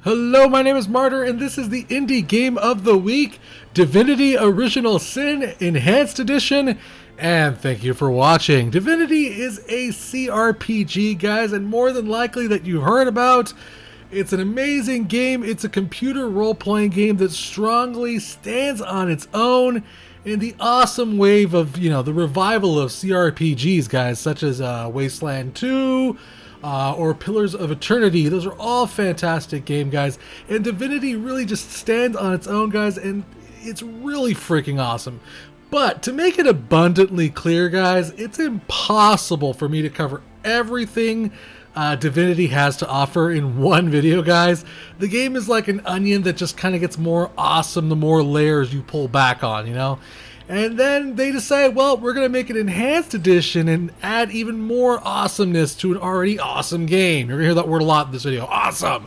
Hello, my name is Martyr, and this is the Indie Game of the Week, Divinity Original Sin Enhanced Edition, and thank you for watching. Divinity is a CRPG, guys, and more than likely that you heard about. It's an amazing game. It's a computer role-playing game that strongly stands on its own in the awesome wave of, the revival of CRPGs, guys, such as Wasteland 2, or Pillars of Eternity. Those are all fantastic game, guys. And Divinity really just stands on its own, guys, and it's really freaking awesome. But to make it abundantly clear, guys, it's impossible for me to cover everything Divinity has to offer in one video, guys. The game is like an onion that just kind of gets more awesome the more layers you pull back on, And then they decide, well, we're going to make an enhanced edition and add even more awesomeness to an already awesome game. You're going to hear that word a lot in this video. Awesome!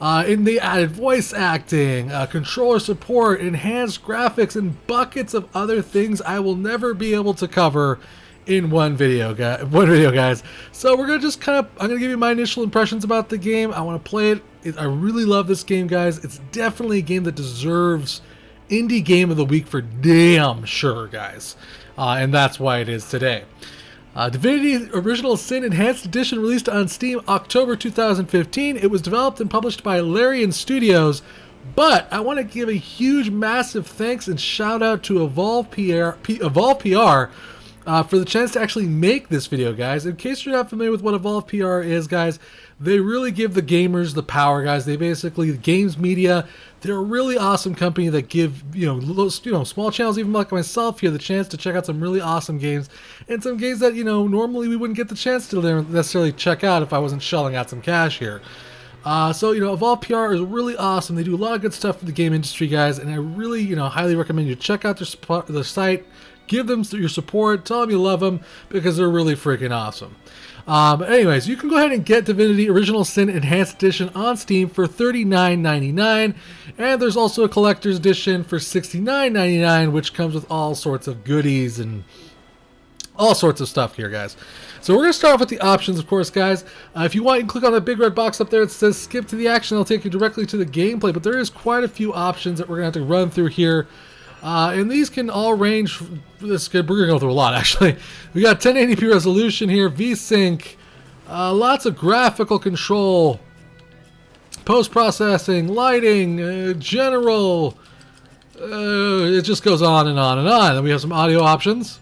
And they added voice acting, controller support, enhanced graphics, and buckets of other things I will never be able to cover in one video, guys. So we're going to just I'm going to give you my initial impressions about the game. I want to play it. I really love this game, guys. It's definitely a game that deserves Indie Game of the Week for damn sure, guys. And that's why it is today. Divinity Original Sin Enhanced Edition released on Steam October 2015. It was developed and published by Larian Studios. But I want to give a huge, massive thanks and shout out to Evolve PR for the chance to actually make this video, guys. In case you're not familiar with what Evolve PR is, guys, they really give the gamers the power, guys. They basically, games media, they're a really awesome company that give, small channels, even like myself here, the chance to check out some really awesome games. And some games that, normally we wouldn't get the chance to necessarily check out if I wasn't shelling out some cash here. So Evolve PR is really awesome. They do a lot of good stuff for the game industry, guys. And I really, highly recommend you check out their site. Give them your support. Tell them you love them because they're really freaking awesome. Anyways, you can go ahead and get Divinity Original Sin Enhanced Edition on Steam for $39.99. And there's also a collector's edition for $69.99, which comes with all sorts of goodies and all sorts of stuff here, guys. So we're going to start off with the options, of course, guys. If you want, you can click on the big red box up there. It says skip to the action. It'll take you directly to the gameplay. But there is quite a few options that we're going to have to run through here. And these can all range, we're going to go through a lot, actually. We got 1080p resolution here, VSync, lots of graphical control, post-processing, lighting, general, it just goes on and on and on. Then we have some audio options,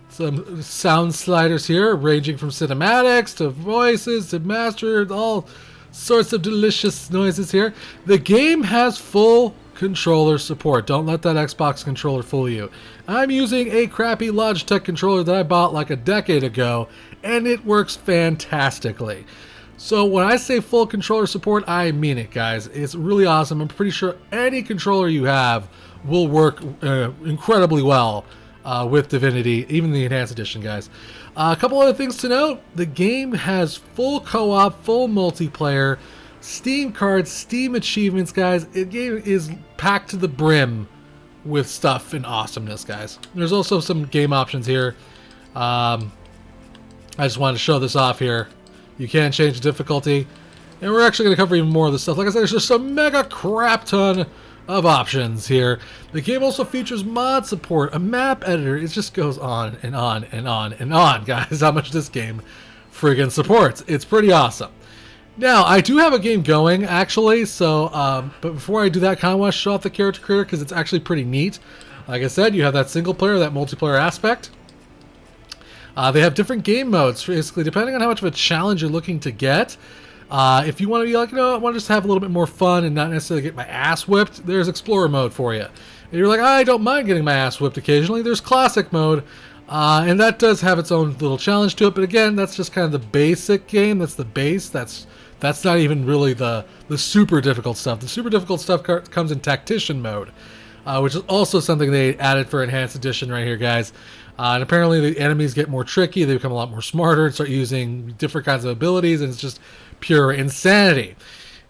some sound sliders here, ranging from cinematics to voices to master, all sorts of delicious noises here. The game has full controller support. Don't let that Xbox controller fool you. I'm using a crappy Logitech controller that I bought like a decade ago, and it works fantastically. So when I say full controller support, I mean it, guys. It's really awesome. I'm pretty sure any controller you have will work incredibly well with Divinity, even the Enhanced Edition, guys. A couple other things to note. The game has full co-op, full multiplayer, Steam cards, Steam achievements, guys. The game is packed to the brim with stuff and awesomeness, guys. There's also some game options here. I just wanted to show this off here. You can change the difficulty. And we're actually going to cover even more of this stuff. Like I said, there's just a mega crap ton of options here. The game also features mod support, a map editor. It just goes on and on and on and on, guys, how much this game friggin' supports. It's pretty awesome. Now, I do have a game going, actually, so, but before I do that, I kind of want to show off the character creator because it's actually pretty neat. Like I said, you have that single player, that multiplayer aspect. They have different game modes, basically, depending on how much of a challenge you're looking to get. If you want to be like, I want to just have a little bit more fun and not necessarily get my ass whipped, there's Explorer mode for you. And you're like, I don't mind getting my ass whipped occasionally, there's Classic mode. And that does have its own little challenge to it, but again, that's just kind of the basic game. That's the base. That's not even really the super difficult stuff. The super difficult stuff comes in Tactician mode, which is also something they added for Enhanced Edition right here, guys. And apparently the enemies get more tricky. They become a lot more smarter and start using different kinds of abilities, and it's just pure insanity.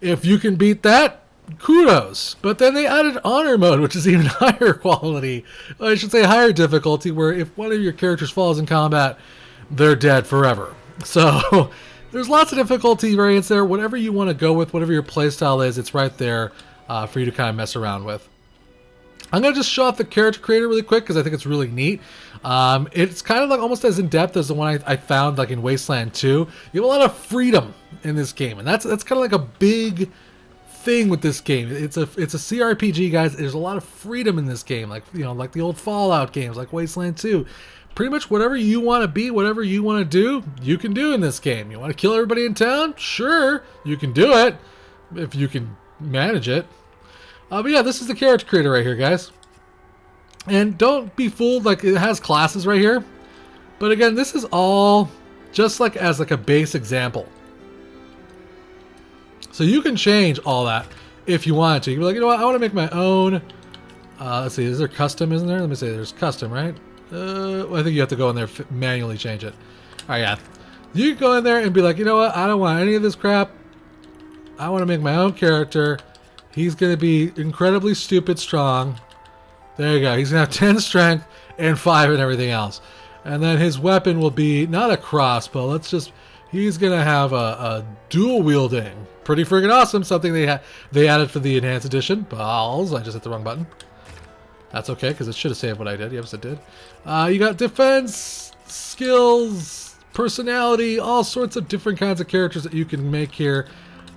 If you can beat that, kudos. But then they added Honor mode, which is even higher quality. I should say higher difficulty, where if one of your characters falls in combat, they're dead forever. So There's lots of difficulty variants there. Whatever you want to go with, whatever your playstyle is, it's right there for you to kind of mess around with. I'm going to just show off the character creator really quick because I think it's really neat. It's kind of like almost as in-depth as the one I found like in Wasteland 2. You have a lot of freedom in this game, and that's kind of like a big thing with this game. It's a CRPG, guys. There's a lot of freedom in this game, like like the old Fallout games, like Wasteland 2. Pretty much whatever you want to be, whatever you want to do, you can do in this game. You want to kill everybody in town? Sure, you can do it if you can manage it. But yeah, this is the character creator right here, guys. And don't be fooled, like it has classes right here. But again, this is all just like as like a base example. So you can change all that if you want to. You can be like, you know what, I want to make my own. Let's see, is there custom, isn't there? Let me see, there's custom, right? I think you have to go in there manually change it. All right, yeah. You can go in there and be like, you know what, I don't want any of this crap. I want to make my own character. He's going to be incredibly stupid strong. There you go. He's going to have 10 strength and 5 and everything else. And then his weapon will be not a crossbow. He's going to have a dual wielding. Pretty freaking awesome. Something they added for the enhanced edition. Balls. I just hit the wrong button. That's okay because it should have saved what I did. Yes, it did. You got defense, skills, personality, all sorts of different kinds of characters that you can make here.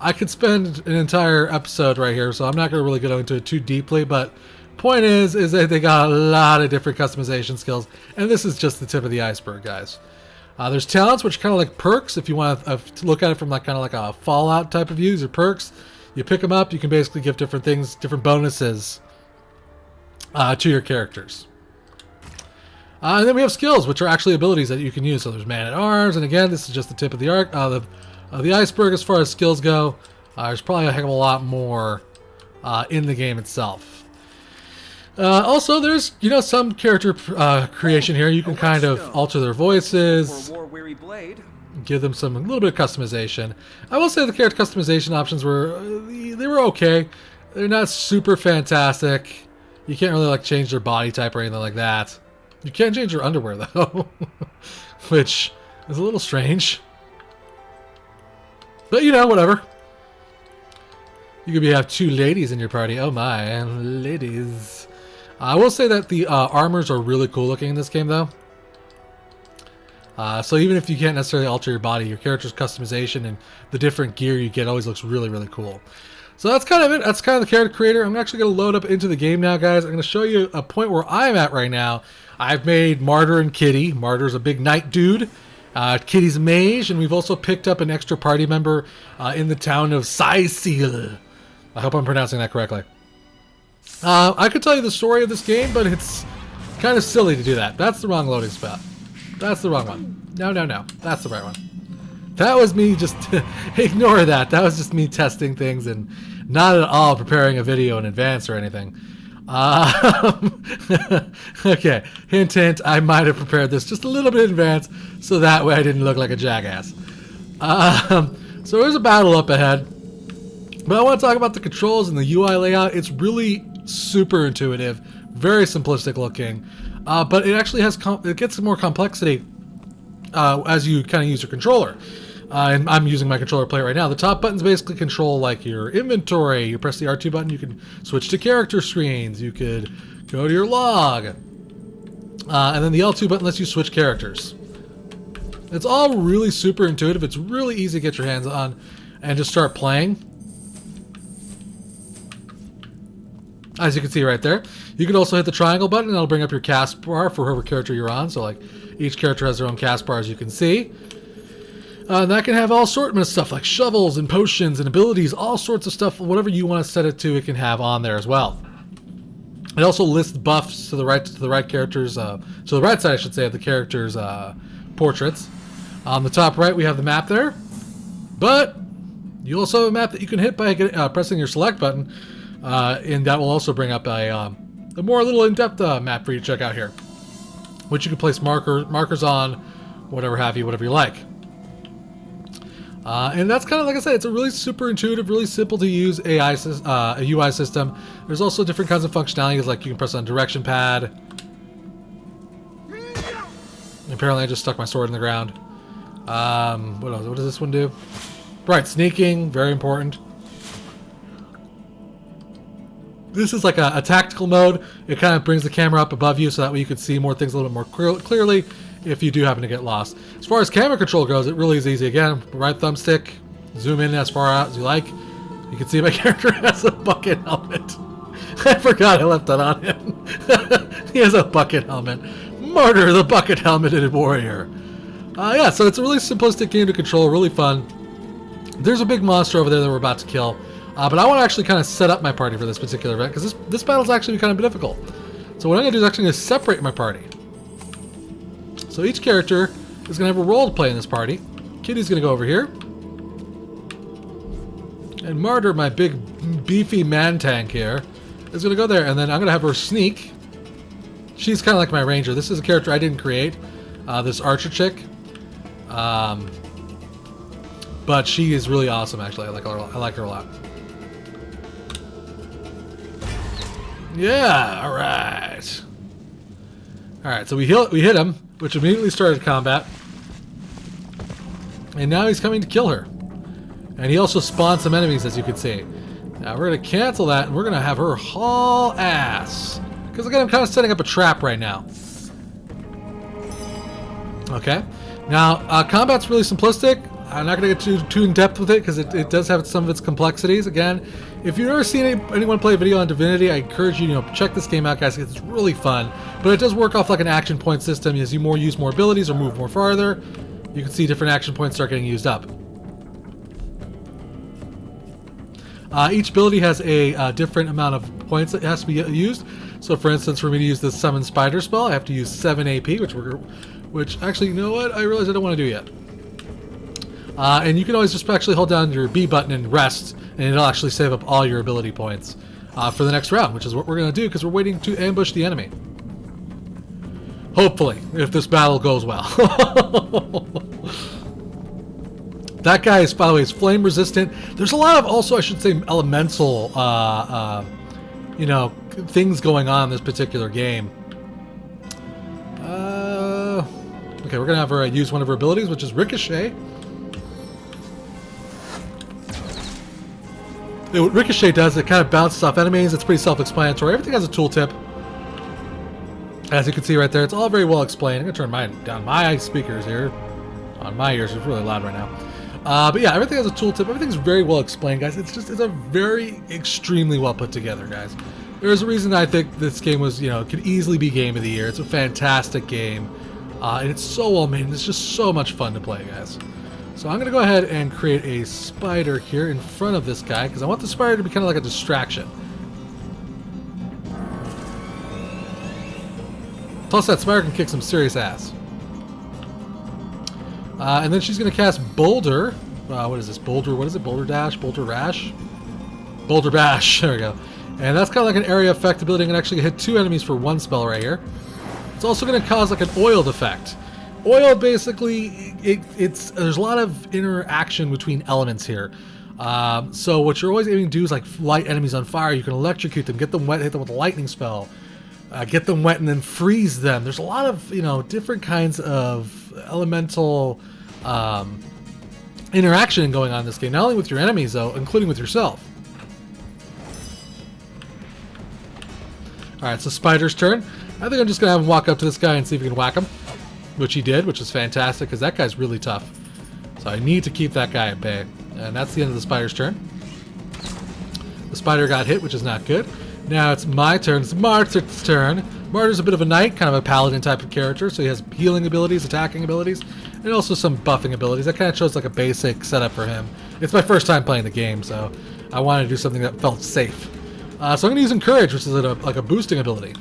I could spend an entire episode right here, so I'm not going to really go into it too deeply, but point is that they got a lot of different customization skills, and this is just the tip of the iceberg, guys. There's talents, which are kind of like perks. If you want to look at it from like kind of like a Fallout type of view, these are perks. You pick them up, you can basically give different things, different bonuses to your characters. And then we have skills, which are actually abilities that you can use. So there's man-at-arms, and again, this is just the tip of the iceberg as far as skills go. There's probably a heck of a lot more in the game itself. Also, there's some character creation here. You can kind of alter their voices, give them a little bit of customization. I will say the character customization options were okay. They're not super fantastic. You can't really like change their body type or anything like that. You can change their underwear though, which is a little strange. But whatever. You could have 2 ladies in your party. Oh my, ladies. I will say that the armors are really cool looking in this game though. So even if you can't necessarily alter your body, your character's customization and the different gear you get always looks really, really cool. So that's kind of it. That's kind of the character creator. I'm actually going to load up into the game now, guys. I'm going to show you a point where I'm at right now. I've made Martyr and Kitty. Martyr's a big knight dude. Kitty's a mage, and we've also picked up an extra party member in the town of Sicil. I hope I'm pronouncing that correctly. I could tell you the story of this game, but it's kind of silly to do that. That's the wrong loading spot. That's the wrong one. No. That's the right one. That was me just... ignore that. That was just me testing things and not at all preparing a video in advance or anything. Okay, hint, hint, I might have prepared this just a little bit in advance so that way I didn't look like a jackass. So there's a battle up ahead, but I want to talk about the controls and the UI layout. It's really super intuitive, very simplistic looking, but it actually has it gets some more complexity as you kind of use your controller. And I'm using my controller play right now. The top buttons basically control like your inventory. You press the R2 button, you can switch to character screens. You could go to your log. And then the L2 button lets you switch characters. It's all really super intuitive. It's really easy to get your hands on and just start playing. As you can see right there. You can also hit the triangle button and it'll bring up your cast bar for whoever character you're on. So like each character has their own cast bar, as you can see. That can have all sorts of stuff like shovels and potions and abilities, all sorts of stuff. Whatever you want to set it to, it can have on there as well. It also lists buffs to the right characters, to the right side, I should say, of the characters' portraits. On the top right, we have the map there, but you also have a map that you can hit by pressing your select button, and that will also bring up a more little in-depth map for you to check out here, which you can place markers on, whatever have you, whatever you like. And that's kind of, like I said, it's a really super intuitive, really simple to use a UI system. There's also different kinds of functionalities, like you can press on direction pad. Apparently I just stuck my sword in the ground. What else? What does this one do? Right, sneaking, very important. This is like a tactical mode. It kind of brings the camera up above you so that way you can see more things a little bit more clearly if you do happen to get lost. As far as camera control goes, it really is easy. Again, right thumbstick, zoom in as far out as you like. You can see my character has a bucket helmet. I forgot I left that on him. He has a bucket helmet. Martyr, the bucket helmeted warrior. Yeah, so it's a really simplistic game to control, really fun. There's a big monster over there that we're about to kill. But I want to actually kind of set up my party for this particular event, because this battle is actually kind of difficult. So what I'm going to do is actually going to separate my party. So each character is going to have a role to play in this party. Kitty's going to go over here. And Martyr, my big beefy man tank here, is going to go there. And then I'm going to have her sneak. She's kind of like my ranger. This is a character I didn't create. This archer chick. But she is really awesome, actually. I like her a lot. Yeah, alright. Alright, so we hit him, which immediately started combat. And now he's coming to kill her. And he also spawned some enemies, as you can see. Now we're going to cancel that, and we're going to have her haul ass. Because again, I'm kind of setting up a trap right now. Okay. Now, combat's really simplistic. I'm not going to get too in depth with it because it does have some of its complexities. Again, if you've never seen anyone play a video on Divinity, I encourage you to check this game out, guys. It's really fun, but it does work off like an action point system. As you use more abilities or move more farther, you can see different action points start getting used up. Each ability has a different amount of points that has to be used. So, for instance, for me to use the summon spider spell, I have to use 7 AP, which actually, you know what? I realize I don't want to do yet. And you can always just actually hold down your B button and rest, and it'll actually save up all your ability points for the next round, which is what we're going to do because we're waiting to ambush the enemy. Hopefully, if this battle goes well. That guy is, by the way, is flame resistant. There's a lot of, also, I should say, elemental, things going on in this particular game. Okay, we're going to have her use one of her abilities, which is Ricochet. What Ricochet does, it kind of bounces off enemies. It's pretty self-explanatory. Everything has a tooltip. As you can see right there, it's all very well explained. I'm going to turn down my speakers here. On my ears, it's really loud right now. But yeah, everything has a tooltip. Everything's very well explained, guys. It's a very extremely well put together, guys. There's a reason I think this game was, could easily be Game of the Year. It's a fantastic game. And it's so well made. And it's just so much fun to play, guys. So I'm going to go ahead and create a spider here in front of this guy, because I want the spider to be kind of like a distraction. Plus, that spider can kick some serious ass. And then she's going to cast Boulder. What is this? Boulder, what is it? Boulder Dash? Boulder Rash? Boulder Bash. There we go. And that's kind of like an area effect ability. I'm going to actually hit 2 enemies for 1 spell right here. It's also going to cause like an oiled effect. Oil, basically, there's a lot of interaction between elements here. So what you're always aiming to do is like light enemies on fire. You can electrocute them, get them wet, hit them with a lightning spell, get them wet, and then freeze them. There's a lot of different kinds of elemental interaction going on in this game. Not only with your enemies though, including with yourself. All right, so Spider's turn. I think I'm just gonna have him walk up to this guy and see if we can whack him. Which he did, which is fantastic, because that guy's really tough. So I need to keep that guy at bay. And that's the end of the spider's turn. The spider got hit, which is not good. Now it's my turn. It's Martyr's turn. Martyr's a bit of a knight, kind of a paladin type of character, so he has healing abilities, attacking abilities, and also some buffing abilities. That kind of shows like a basic setup for him. It's my first time playing the game, so I wanted to do something that felt safe. So I'm going to use Encourage, which is like a boosting ability.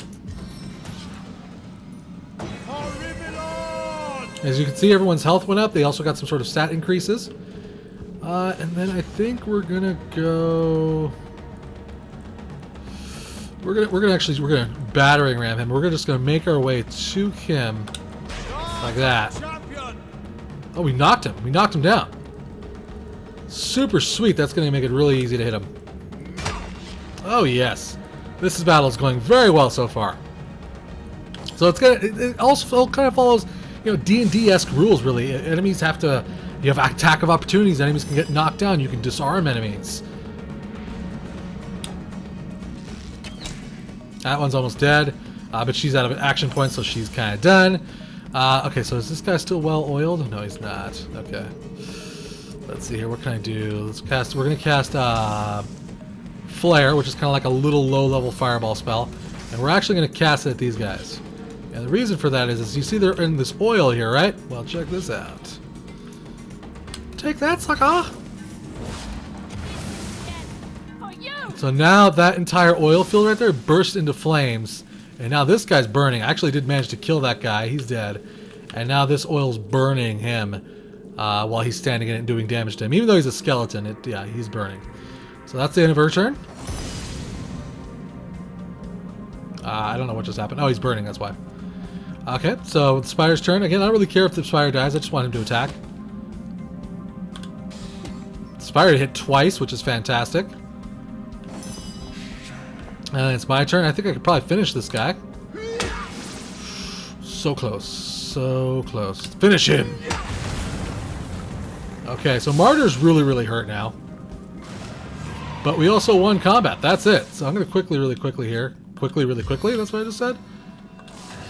As you can see, everyone's health went up. They also got some sort of stat increases. And then I think we're gonna go. We're gonna battering ram him. We're just gonna make our way to him like that. Oh, we knocked him. We knocked him down. Super sweet. That's gonna make it really easy to hit him. Oh yes, battle is going very well so far. So it also kind of follows D&D-esque rules, really. Enemies have to... You have attack of opportunities. Enemies can get knocked down. You can disarm enemies. That one's almost dead. But she's out of action points, so she's kind of done. Okay, so is this guy still well-oiled? No, he's not. Okay. Let's see here. What can I do? Let's cast... We're going to cast Flare, which is kind of like a little low-level fireball spell. And we're actually going to cast it at these guys. And the reason for that is you see they're in this oil here, right? Well, check this out. Take that, sucker! So now that entire oil field right there burst into flames. And now this guy's burning. I actually did manage to kill that guy. He's dead. And now this oil's burning him while he's standing in it and doing damage to him. Even though he's a skeleton, yeah, he's burning. So that's the end of her turn. I don't know what just happened. Oh, he's burning, that's why. Okay, so the spider's turn. Again, I don't really care if the spider dies. I just want him to attack. The spider hit twice, which is fantastic. And it's my turn. I think I could probably finish this guy. So close. So close. Finish him! Okay, so Martyr's really, really hurt now. But we also won combat. That's it. So I'm going to really quickly here. Really quickly. That's what I just said.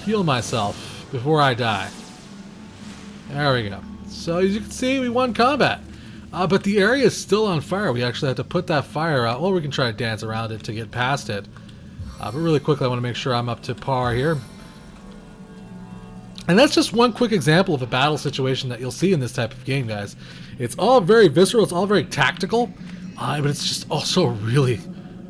Heal myself before I die. There we go. So as you can see, we won combat. But the area is still on fire. We actually have to put that fire out. Well, we can try to dance around it to get past it. But really quickly, I want to make sure I'm up to par here. And that's just one quick example of a battle situation that you'll see in this type of game, guys. It's all very visceral. It's all very tactical. But it's just also really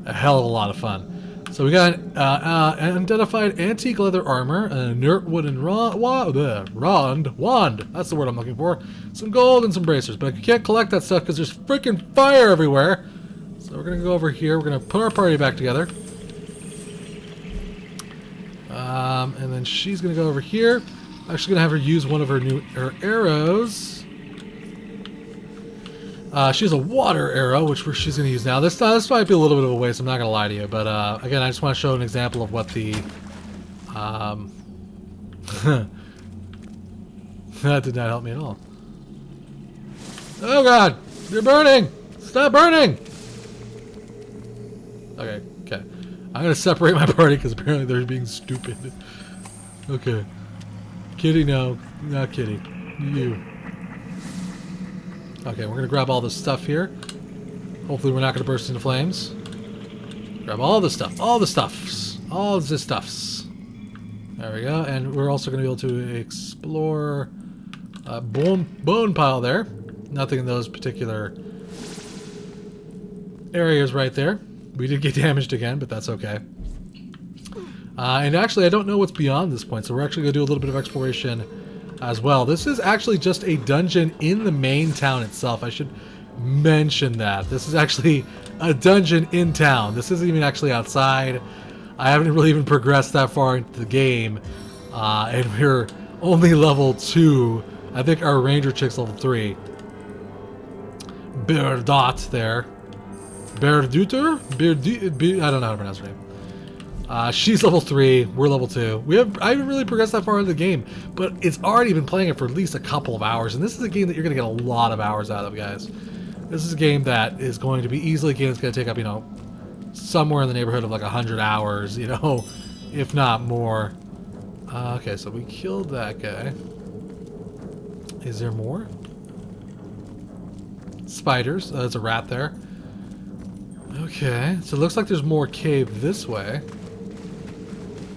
a hell of a lot of fun. So we got unidentified antique leather armor, an inert wooden wand. That's the word I'm looking for. Some gold and some bracers. But you can't collect that stuff because there's freaking fire everywhere. So we're going to go over here. We're going to put our party back together. And then she's going to go over here. I'm actually going to have her use one of her arrows. She has a water arrow, which she's going to use now. This might be a little bit of a waste, I'm not going to lie to you. But again, I just want to show an example of what the... that did not help me at all. Oh god! You're burning! Stop burning! Okay. I'm going to separate my party because apparently they're being stupid. Okay. Kitty, no. Not Kitty. You. Okay, we're going to grab all this stuff here. Hopefully we're not going to burst into flames. Grab all the stuff. All the stuffs. All the stuffs. There we go. And we're also going to be able to explore a bone pile there. Nothing in those particular areas right there. We did get damaged again, but that's okay. And actually, I don't know what's beyond this point, so we're actually going to do a little bit of exploration as well. This is actually just a dungeon in the main town itself. I should mention that. This is actually a dungeon in town. This isn't even actually outside. I haven't really even progressed that far into the game. And we're only level 2. I think our ranger chick's level 3. Berdot there. Berduter? I don't know how to pronounce her name. She's level 3, we're level 2. I haven't really progressed that far into the game, but it's already been playing it for at least a couple of hours, and this is a game that you're going to get a lot of hours out of, guys. This is a game that is going to be easily a game that's going to take up, somewhere in the neighborhood of like 100 hours, if not more. Okay, so we killed that guy. Is there more? Spiders. There's a rat there. Okay, so it looks like there's more cave this way.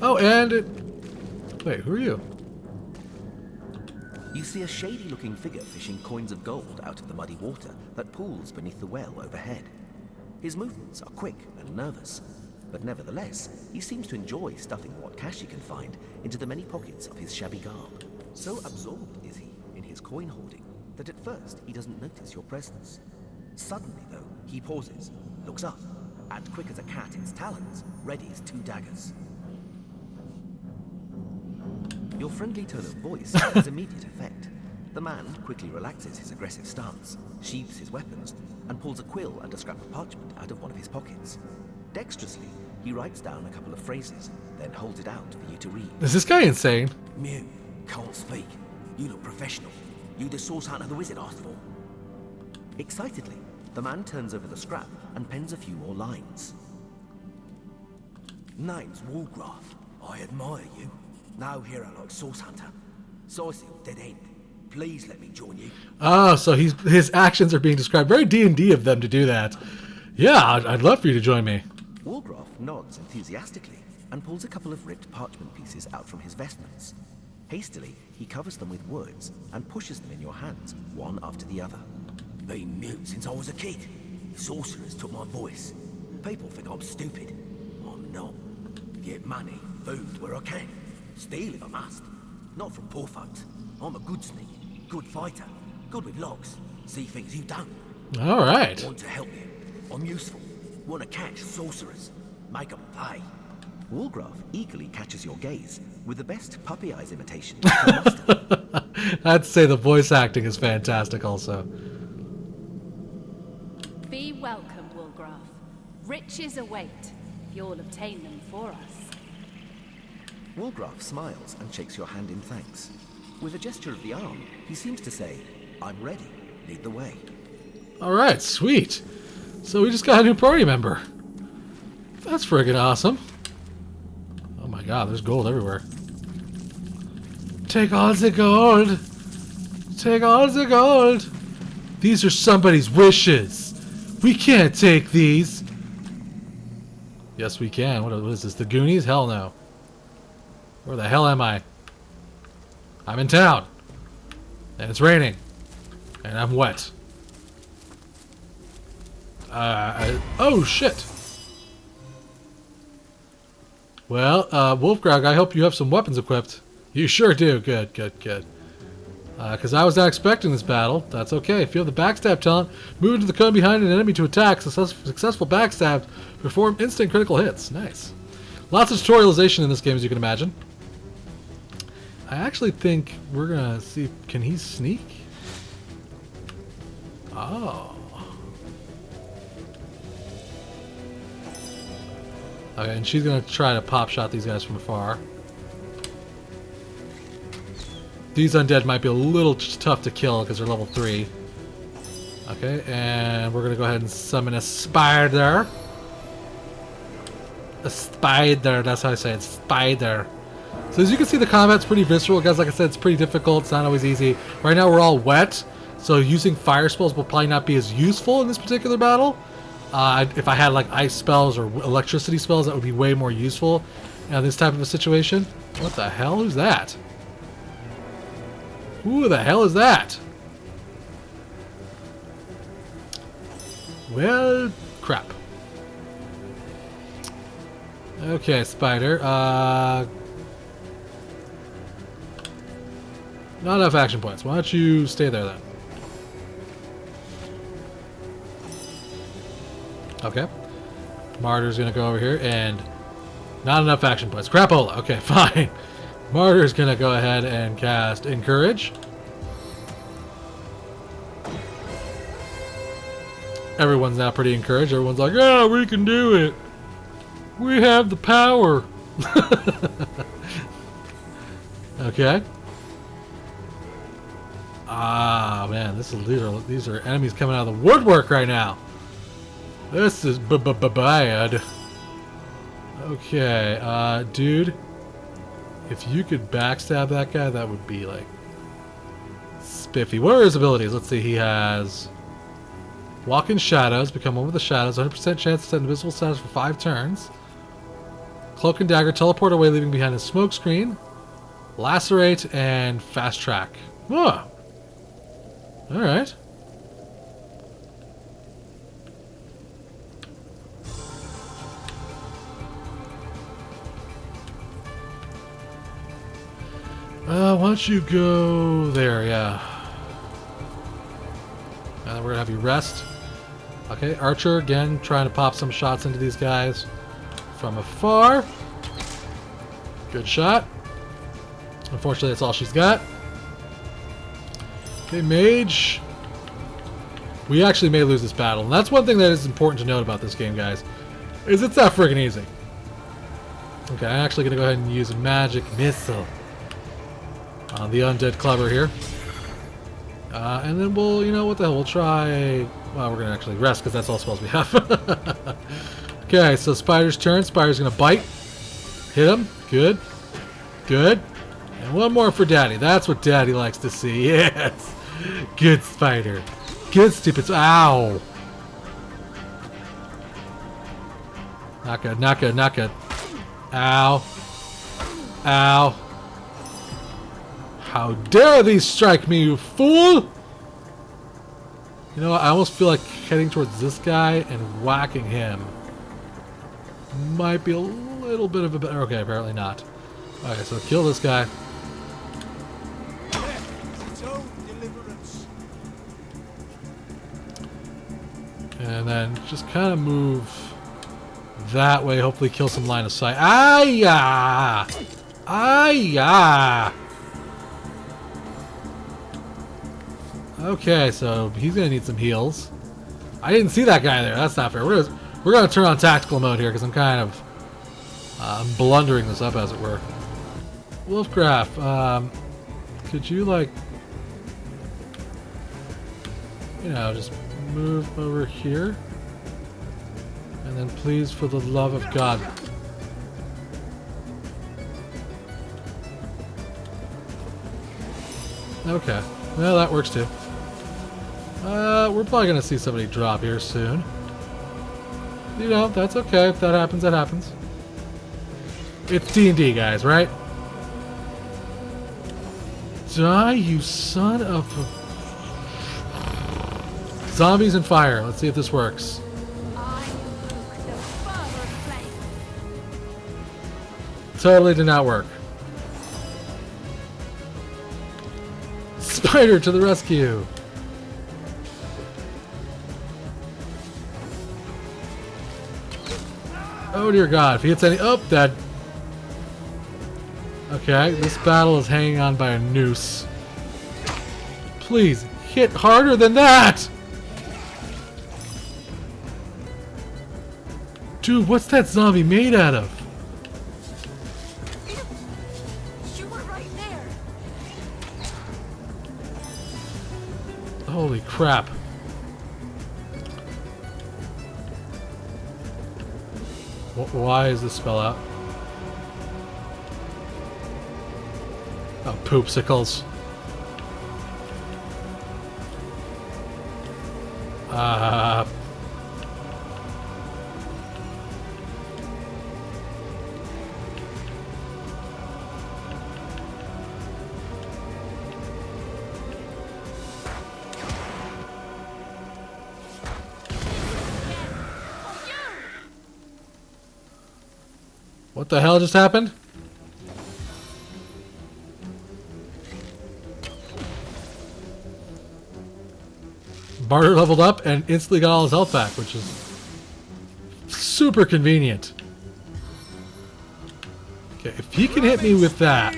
Oh, and wait, who are you? You see a shady-looking figure fishing coins of gold out of the muddy water that pools beneath the well overhead. His movements are quick and nervous, but nevertheless, he seems to enjoy stuffing what cash he can find into the many pockets of his shabby garb. So absorbed is he in his coin hoarding that at first he doesn't notice your presence. Suddenly, though, he pauses, looks up, and quick as a cat in its talons, readies 2 daggers. Your friendly tone of voice has immediate effect. The man quickly relaxes his aggressive stance, sheathes his weapons, and pulls a quill and a scrap of parchment out of one of his pockets. Dexterously, he writes down a couple of phrases, then holds it out for you to read. Is this guy insane? Mute, can't speak. You look professional. You the source hunter the wizard asked for. Excitedly, the man turns over the scrap and pens a few more lines. Name's Walgraf. I admire you. No hero like source hunter. Sourcil, dead end. Please let me join you. Oh, so his actions are being described. Very D&D of them to do that. Yeah, I'd love for you to join me. Walgraf nods enthusiastically and pulls a couple of ripped parchment pieces out from his vestments. Hastily, he covers them with words and pushes them in your hands, one after the other. Been mute since I was a kid. Sorcerers took my voice. People think I'm stupid. I'm not. Get money, food where I can. Steal if I must. Not from poor folks. I'm a good sneak, good fighter, good with logs. See things you don't. All right. Want to help you. I'm useful. Want to catch sorcerers. Make them pay. Walgraf eagerly catches your gaze with the best puppy eyes imitation. I'd say the voice acting is fantastic also. Be welcome, Walgraf. Riches await, if you'll obtain them for us. Walgraf smiles and shakes your hand in thanks. With a gesture of the arm, he seems to say, I'm ready. Lead the way. All right, sweet. So we just got a new party member. That's friggin' awesome. Oh my god, there's gold everywhere. Take all the gold. Take all the gold. These are somebody's wishes. We can't take these. Yes, we can. What is this? The Goonies? Hell no. Where the hell am I? I'm in town. And it's raining. And I'm wet. Oh, shit. Well, Wolfgrog, I hope you have some weapons equipped. You sure do. Good, good, good. Because I was not expecting this battle. That's okay. If you have the backstab talent, move into the cone behind an enemy to attack. Successful backstab. Perform instant critical hits. Nice. Lots of tutorialization in this game, as you can imagine. I actually think we're going to see... Can he sneak? Oh. Okay, and she's going to try to pop shot these guys from afar. These undead might be a little tough to kill because they're level 3. Okay, and we're going to go ahead and summon a spider. A spider, that's how I say it, spider. So as you can see, the combat's pretty visceral, guys. Like I said, it's pretty difficult. It's not always easy. Right now, we're all wet, so using fire spells will probably not be as useful in this particular battle. If I had like ice spells or electricity spells, that would be way more useful in this type of a situation. What the hell? Who's that? Who the hell is that? Well, crap. Okay, spider. Not enough action points. Why don't you stay there then? Okay. Martyr's gonna go over here and not enough action points. Crapola. Okay, fine. Martyr's gonna go ahead and cast Encourage. Everyone's now pretty encouraged. Everyone's like, yeah, we can do it. We have the power. Okay. Ah, man, these are enemies coming out of the woodwork right now. This is bad. Okay, dude, if you could backstab that guy, that would be like spiffy. What are his abilities? Let's see. He has Walk in Shadows, become one with the shadows, 100% chance to set invisible status for 5 turns. Cloak and Dagger, teleport away, leaving behind a smoke screen. Lacerate and Fast Track. Oh. Alright. Why don't you go there, yeah. And then we're gonna have you rest. Okay, Archer, again, trying to pop some shots into these guys from afar. Good shot. Unfortunately, that's all she's got. Okay, Mage. We actually may lose this battle. And that's one thing that is important to note about this game, guys. Is it's that friggin' easy. Okay, I'm actually going to go ahead and use a Magic Missile. on the undead clubber here. And then we'll, you know, what the hell, we'll try... Well, we're going to actually rest because that's all spells we have. Okay, so Spider's turn. Spider's going to bite. Hit him. Good. Good. And one more for Daddy. That's what Daddy likes to see. Yes. Good Spider. Good stupid... Ow. Not good, not good, not good. Ow. Ow. How dare thee strike me, you fool! You know what? I almost feel like heading towards this guy and whacking him might be a little bit of a better... Okay, apparently not. Okay, so kill this guy. And then just kind of move that way. Hopefully kill some line of sight. Ah-ya! Ah-ya! Okay, so he's gonna need some heals. I didn't see that guy there. That's not fair. We're gonna turn on tactical mode here because I'm kind of I'm blundering this up, as it were. Wolfgraf, could you, like, you know, just move over here, and then please, for the love of God. Okay, well, that works too. We're probably gonna see somebody drop here soon. You know, that's okay. If that happens, that happens. It's D&D, guys, right? Die, you son of a... Zombies and fire. Let's see if this works. Totally did not work. Spider to the rescue. Oh dear God, if he hits any... Oh, dead. Okay, this battle is hanging on by a noose. Please, hit harder than that! Dude, what's that zombie made out of? You were right there. Holy crap. Why is this spell out? Oh, poopsicles. What the hell just happened? Barter leveled up and instantly got all his health back, which is super convenient. Okay, if he can hit me with that...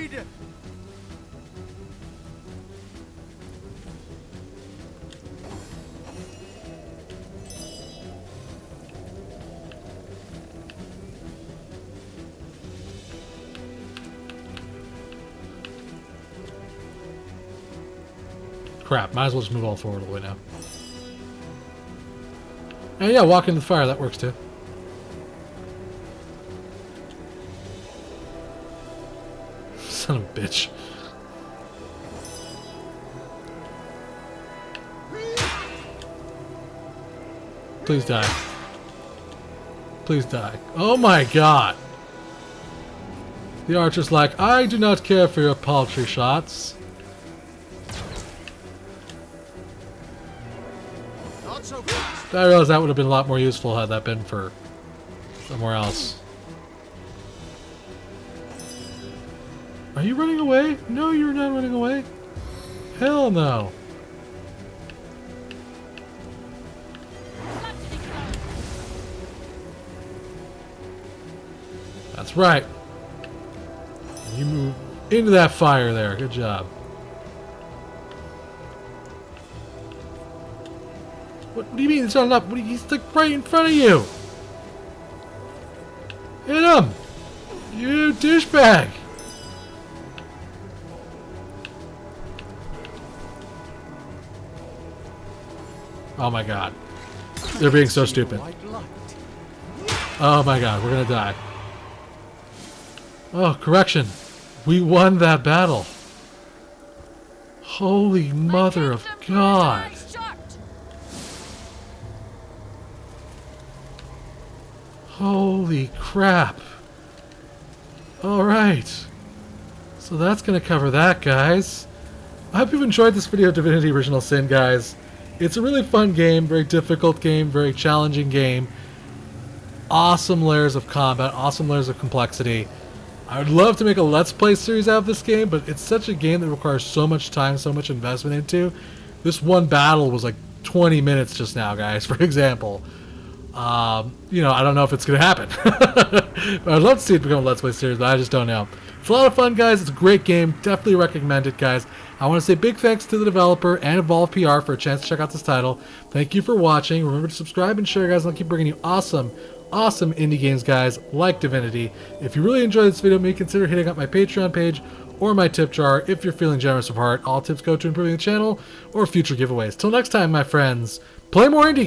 Crap, might as well just move all forward all the way now. And yeah, walk into the fire, that works too. Son of a bitch. Please die. Please die. Oh my God! The archer's like, I do not care for your paltry shots. I realize that would have been a lot more useful had that been for somewhere else. Are you running away? No, you're not running away. Hell no. That's right. You move into that fire there. Good job. What do you mean it's not enough? He's like right in front of you. Hit him! You douchebag! Oh my god. They're being so stupid. Oh my god, we're gonna die. Oh, correction. We won that battle. Holy mother of God. Holy crap. Alright. So that's going to cover that, guys. I hope you've enjoyed this video of Divinity Original Sin, guys. It's a really fun game, very difficult game, very challenging game. Awesome layers of combat, awesome layers of complexity. I would love to make a Let's Play series out of this game, but it's such a game that requires so much time, so much investment into. This one battle was like 20 minutes just now, guys, for example. You know, I don't know if it's going to happen. But I'd love to see it become a Let's Play series, but I just don't know. It's a lot of fun, guys. It's a great game. Definitely recommend it, guys. I want to say big thanks to the developer and Evolve PR for a chance to check out this title. Thank you for watching. Remember to subscribe and share, guys, and I'll keep bringing you awesome indie games, guys, like Divinity. If you really enjoyed this video, maybe consider hitting up my Patreon page or my tip jar if you're feeling generous of heart. All tips go to improving the channel or future giveaways. Till next time, my friends, play more indie